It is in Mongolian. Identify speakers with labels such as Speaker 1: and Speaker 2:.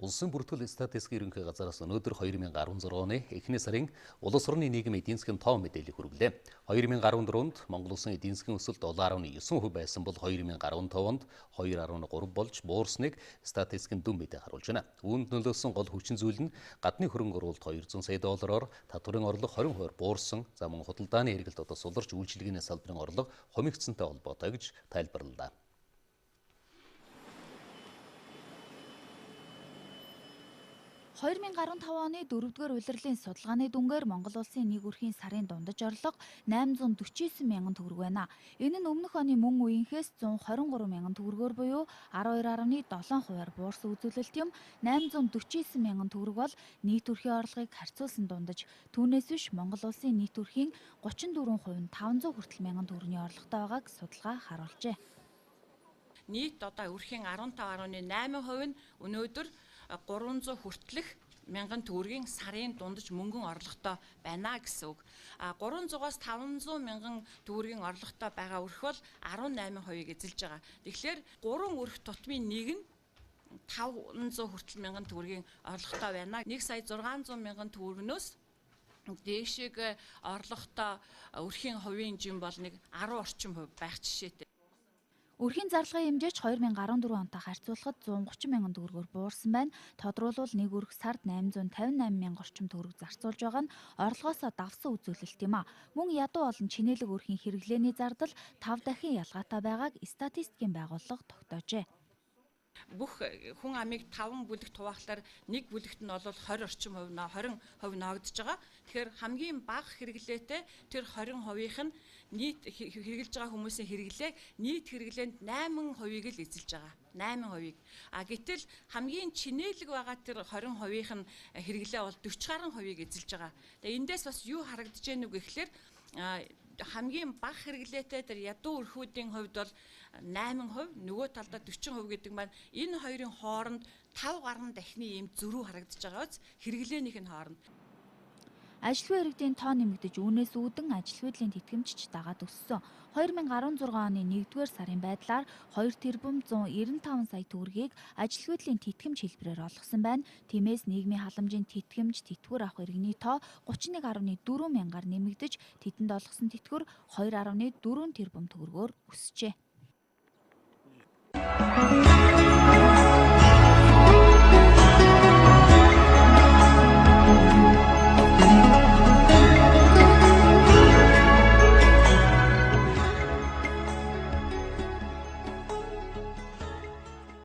Speaker 1: Улсын бүртгэл статистикийн ерөнхий газараас өнөөдөр 2016 оны эхний сарын улс орны нийгэм эдийн засгийн тоо мэдээлэл хүргэлээ. 2014-нд Монгол улсын эдийн засгийн өсөлт 7.9% байсан бол 2015-нд 2.3 болж буурсныг статистикийн дүн мэдээ харуулж байна. Үүнд нөлөөлсөн гол хүчин зүйл нь гадны хөрөнгө оруулалт 200 сая доллараар, татварын орлого 20% буурсан, за мөн худалдааны хэрэгэлт одоо суларч үйлчилгээний салбарын орлого хумигдсантай холбоотой гэж тайлбарлалаа.
Speaker 2: 2015 оны 4-р улирлын судалгааны дүнгээр Монгол улсын нэг өрхийн сарын дундаж орлого 849 мянган төгрөг байна. Энэ нь өмнөх оны мөн үеийнхээс 123 мянган төгрөгөөр буюу 12.7%-аар буурсан үзүүлэлт юм. 849 мянган төгрөг бол нийт өрхийн орлогыг харьцуулсан дундаж. Түүнээс биш Монгол улсын нийт өрхийн 34% нь 500 хүртэл мянган төгрөгийн орлоготой байгааг судалгаа харуулжээ.
Speaker 3: Нийт одоо өрхийн 15.8% нь өнөөдөр 300 хүртэлх мянган төгрөгийн сарын дундаж мөнгөн орлоготой байна гэсэн үг. 300-аас 500 мянган төгрөгийн орлоготой байгаа өрх бол 18%-ийг эзэлж байгаа. Тэгэхээр 3 өрх тутмын нэг нь 500 хүртэл мянган төгрөгийн орлоготой байна. 1,600,000 мянган төгрөгнөөс дээшиг орлоготой өрхийн хувийн жим бол нэг 10 орчим хувь байх жишээтэй.
Speaker 2: Өрхийн зарлагын хэмжээч 2014 онтой харьцуулахад 130 мянган төгрөгөөр буурсан байна. Тодорхойлбол нэг өрх сард 858 мянга орчим төгрөг зарцуулж байгаа нь орлогоосоо давсан үзүүлэлт юм а. Мөн ядуу болон чинээлэг өрхийн хэрэглээний зардал 5 дахин ялгаатай байгааг статистикийн байгууллага тогтоожээ.
Speaker 3: Бүх хүн амыг 5 бүлэгт хуваахлаар нэг бүлэгт нь бол 20 орчим хувь 20% ногдож байгаа. Тэгэхээр хамгийн бага хэрэглээтэй тэр 20%-ийн нь нийт хэрэгжилж байгаа хүмүүсийн хэрэглээг нийт хэрэглээнд 8%-ийг л эзэлж байгаа. 8%-ийг. Гэтэл хамгийн чинээлэг байгаа тэр 20%-ийн нь хэрэглээ бол 40 гаруй хувийг эзэлж байгаа. Тэгээ эндээс бас юу харагдаж байна вэ гэхлээр хамгийн бага хэрэглээтэй тэр ядуу өрхүүдийн хувьд бол 8%, нөгөө талдаа 40% гэдэг маань энэ хоёрын хооронд 5 гаруй дахины ийм зөрүү харагдаж байгаа биз хэрэглээнийх нь хооронд.
Speaker 2: Ажилгүй иргэдийн тоо нэмэгдэж үүнээс үүдэн ажил хөдлийн тэтгэмжч дагаад өссөн. 2016 оны 1-р сарын байдлаар 2 тэрбум 195 сая төгрөгийг ажил хөдлийн тэтгэмж хэлбэрээр олгосон байна. Тиймээс нийгмийн халамжийн тэтгэмж тэтгэвэр авах иргэний тоо 31.4 мянгаар нэмэгдэж тэдэнд олгосон тэтгэвэр 2.4 тэрбум төгрөгөөр өсжээ.